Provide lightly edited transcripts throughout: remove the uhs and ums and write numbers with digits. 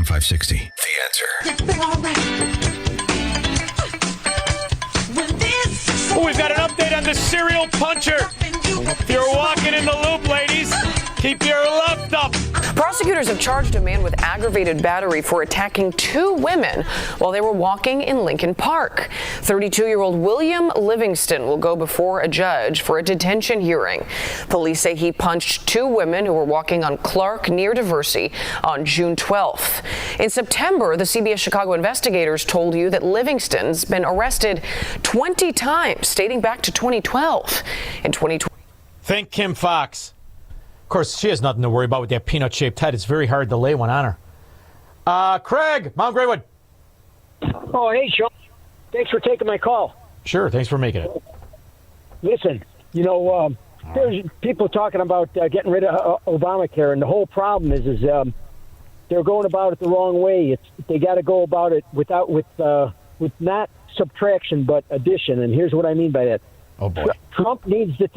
AM 560. The Answer. Oh, we've got an update on the serial puncher. If you're walking in the loop, ladies, keep your left up. Prosecutors have charged a man with aggravated battery for attacking two women while they were walking in Lincoln Park. 32-year-old William Livingston will go before a judge for a detention hearing. Police say he punched two women who were walking on Clark near Diversey on June 12th. In September, the CBS Chicago investigators told you that Livingston's been arrested 20 times, dating back to 2012. In 2020. Thank Kim Fox. Of course, she has nothing to worry about with that peanut-shaped head. It's very hard to lay one on her. Craig, Mount Graywood. Oh, hey, Sean. Thanks for taking my call. Sure, thanks for making it. Listen, there's people talking about getting rid of Obamacare, and the whole problem is they're going about it the wrong way. They got to go about it with not subtraction but addition, and here's what I mean by that. Oh boy. Trump needs to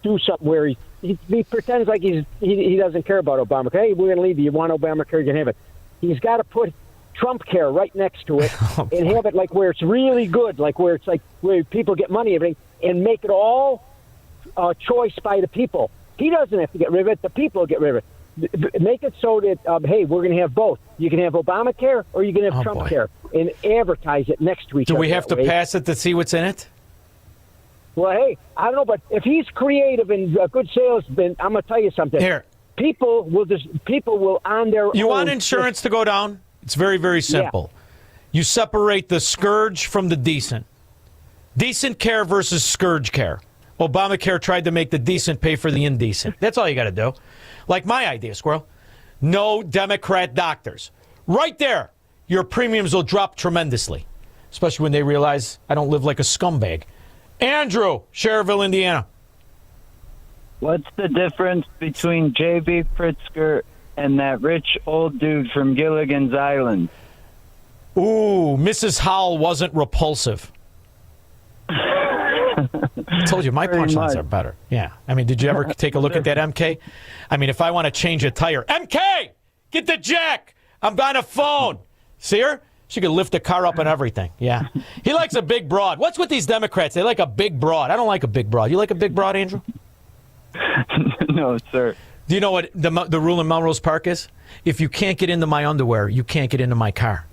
do something where he pretends like he doesn't care about Obamacare. Hey, we're going to leave you. You want Obamacare, you can have it. He's got to put Trump Care right next to it and have it like where it's really good, like where it's like where people get money, everything, and make it all choice by the people. He doesn't have to get rid of it. The people get rid of it. Make it so that, hey, we're going to have both. You can have Obamacare or you can have Trump Care and advertise it next to each other. Do we have to pass it to see what's in it? Well, hey, I don't know, but if he's creative and a good salesman, I'm going to tell you something. Here. People will on their own. You want insurance to go down? It's very, very simple. Yeah. You separate the scourge from the decent. Decent care versus scourge care. Obamacare tried to make the decent pay for the indecent. That's all you got to do. Like my idea, Squirrel. No Democrat doctors. Right there, your premiums will drop tremendously, especially when they realize I don't live like a scumbag. Andrew, Cherville, Indiana. What's the difference between J.B. Pritzker and that rich old dude from Gilligan's Island? Ooh, Mrs. Howell wasn't repulsive. I told you, my punchlines are better. Yeah. I mean, did you ever take a look at that MK? I mean, if I want to change a tire, MK, get the jack. I'm on a phone. See her? She could lift the car up and everything. Yeah. He likes a big broad. What's with these Democrats? They like a big broad. I don't like a big broad. You like a big broad, Andrew? No, sir. Do you know what the rule in Melrose Park is? If you can't get into my underwear, you can't get into my car.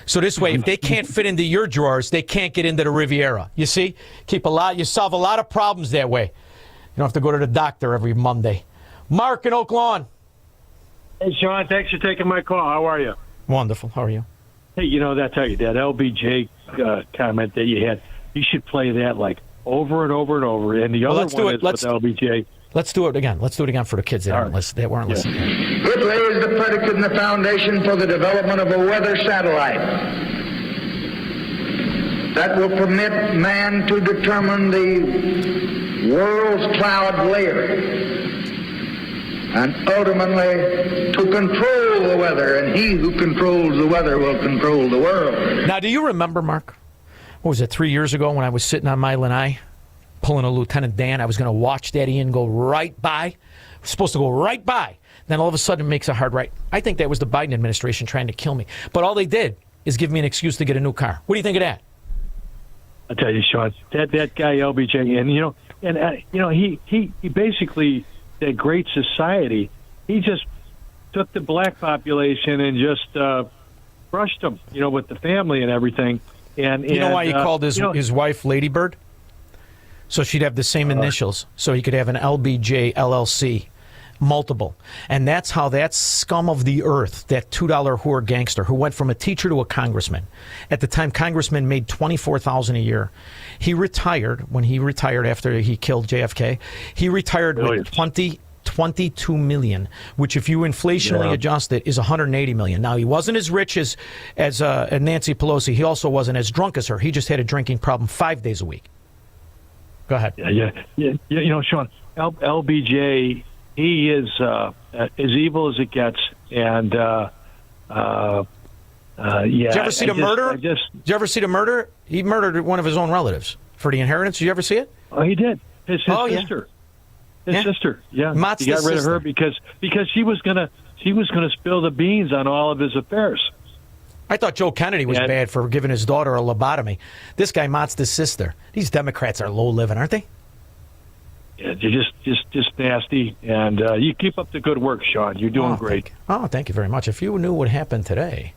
So this way, if they can't fit into your drawers, they can't get into the Riviera. You see? You solve a lot of problems that way. You don't have to go to the doctor every Monday. Mark in Oak Lawn. Hey, Sean, thanks for taking my call. How are you? Wonderful. How are you? Hey, that LBJ comment that you had, you should play that like over and over and over. And the other one is with LBJ. Let's do it again. Let's do it again for the kids that weren't listening. It lays the predicate and the foundation for the development of a weather satellite that will permit man to determine the world's cloud layer and ultimately to control the weather, and he who controls the weather will control the world. Now, do you remember, Mark, what was it, 3 years ago when I was sitting on my lanai, pulling a Lieutenant Dan? I was going to watch that Ian go right by. I was supposed to go right by. Then all of a sudden it makes a hard right. I think that was the Biden administration trying to kill me. But all they did is give me an excuse to get a new car. What do you think of that? I'll tell you, Sean, that guy LBJ, and he basically, that great society, he just took the black population and just crushed them, with the family and everything. And you know why he called his wife Lady Bird? So she'd have the same initials, so he could have an LBJ LLC, multiple. And that's how that scum of the earth, that $2 whore gangster who went from a teacher to a congressman. At the time, congressman made $24,000 a year. He retired. When he retired after he killed JFK, he retired with $22 million, which if you inflationally adjust it is $180 million. Now, he wasn't as rich as Nancy Pelosi. He also wasn't as drunk as her. He just had a drinking problem 5 days a week. Go ahead. Yeah. Sean, LBJ, he is as evil as it gets, and Did you ever see the murder? Did you ever see the murder? He murdered one of his own relatives for the inheritance. Did you ever see it? Oh, he did. His sister. His sister. Yeah. Mott's he got rid of her because she was gonna she was going to spill the beans on all of his affairs. I thought Joe Kennedy was Yeah. bad for giving his daughter a lobotomy. This guy Mott's the sister. These Democrats are low living, aren't they? Yeah, you're just nasty. And you keep up the good work, Sean. You're doing great. Thank you very much. If you knew what happened today,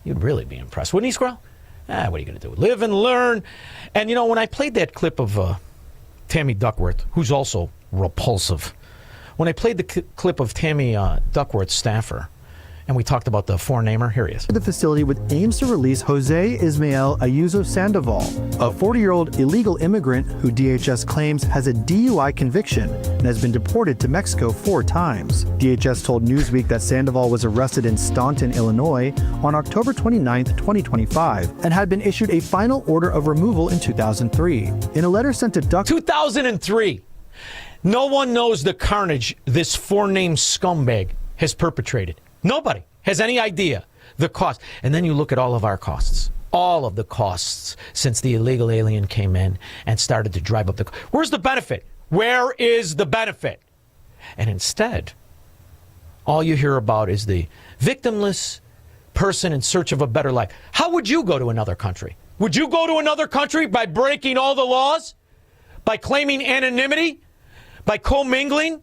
you'd really be impressed. Wouldn't you, Squirrel? What are you going to do? Live and learn. And, you know, when I played that clip of Tammy Duckworth, who's also repulsive, when I played the clip of Tammy Duckworth's staffer, and we talked about the foreign-namer, here he is. The facility with aims to release Jose Ismael Ayuso Sandoval, a 40-year-old illegal immigrant who DHS claims has a DUI conviction and has been deported to Mexico 4 times. DHS told Newsweek that Sandoval was arrested in Staunton, Illinois on October 29, 2025, and had been issued a final order of removal in 2003. In a letter sent to 2003. No one knows the carnage this four-name scumbag has perpetrated. Nobody has any idea the cost. And then you look at all of our costs, all of the costs since the illegal alien came in and started to drive up the cost. Where's the benefit? Where is the benefit? And instead, all you hear about is the victimless person in search of a better life. How would you go to another country? Would you go to another country by breaking all the laws? By claiming anonymity? By commingling?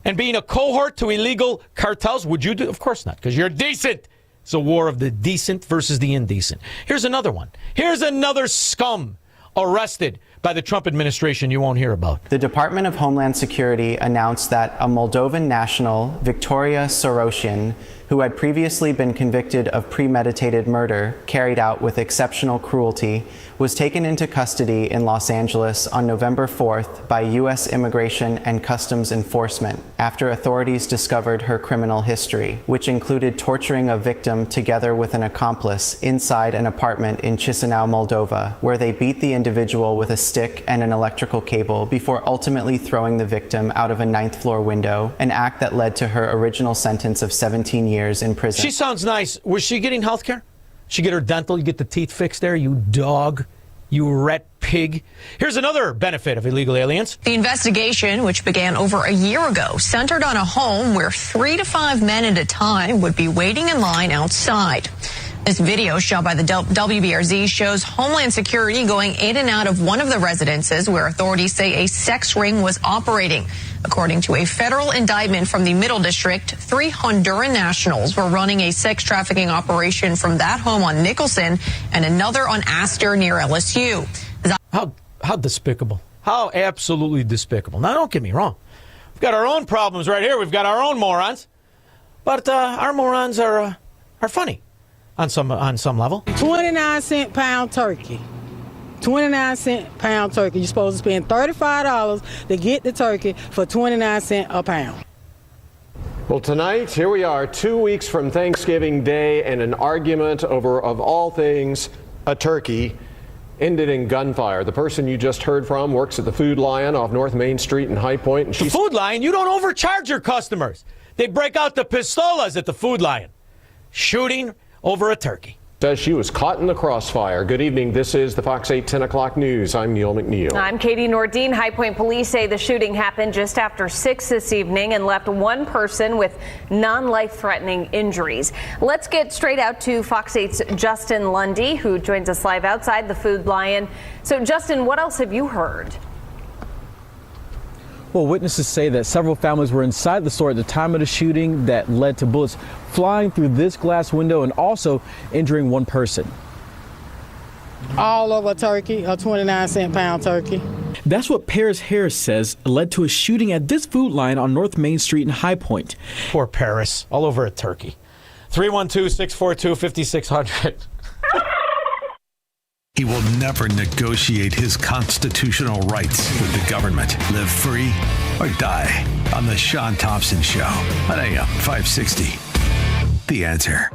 And being a cohort to illegal cartels? Would you do? Of course not, because you're decent. It's a war of the decent versus the indecent. Here's another one. Here's another scum arrested by the Trump administration you won't hear about. The Department of Homeland Security announced that a Moldovan national, Victoria Soroshin, who had previously been convicted of premeditated murder carried out with exceptional cruelty, was taken into custody in Los Angeles on November 4th by U.S. Immigration and Customs Enforcement after authorities discovered her criminal history, which included torturing a victim together with an accomplice inside an apartment in Chisinau, Moldova, where they beat the individual with a stick and an electrical cable before ultimately throwing the victim out of a 9th floor window, an act that led to her original sentence of 17 years in prison. She sounds nice. Was she getting health care? She get her dental, you get the teeth fixed there, you dog, you rat pig. Here's another benefit of illegal aliens. The investigation, which began over a year ago, centered on a home where 3 to 5 men at a time would be waiting in line outside. This video shot by the WBRZ shows Homeland Security going in and out of one of the residences where authorities say a sex ring was operating. According to a federal indictment from the Middle District, 3 Honduran nationals were running a sex trafficking operation from that home on Nicholson and another on Astor near LSU. How despicable. How absolutely despicable. Now, don't get me wrong. We've got our own problems right here. We've got our own morons. But our morons are funny on some level. 29-cent pound turkey. 29-cent pound turkey. You're supposed to spend $35 to get the turkey for 29 cents a pound. Well, tonight, here we are, 2 weeks from Thanksgiving Day, and an argument over, of all things, a turkey ended in gunfire. The person you just heard from works at the Food Lion off North Main Street in High Point. And the Food Lion? You don't overcharge your customers. They break out the pistolas at the Food Lion. Shooting over a turkey. Says she was caught in the crossfire. Good evening. This is the Fox 8 10 o'clock news. I'm Neil McNeil. I'm Katie Nordine. High Point police say the shooting happened just after 6 this evening and left one person with non-life-threatening injuries. Let's get straight out to Fox 8's Justin Lundy, who joins us live outside the Food Lion. So, Justin, what else have you heard? Well, witnesses say that several families were inside the store at the time of the shooting that led to bullets flying through this glass window and also injuring one person. All over a turkey, a 29-cent pound turkey. That's what Paris Harris says led to a shooting at this Food Lion on North Main Street in High Point. Poor Paris, all over a turkey. 312-642-5600. He will never negotiate his constitutional rights with the government. Live free or die on The Sean Thompson Show on AM 560. The Answer.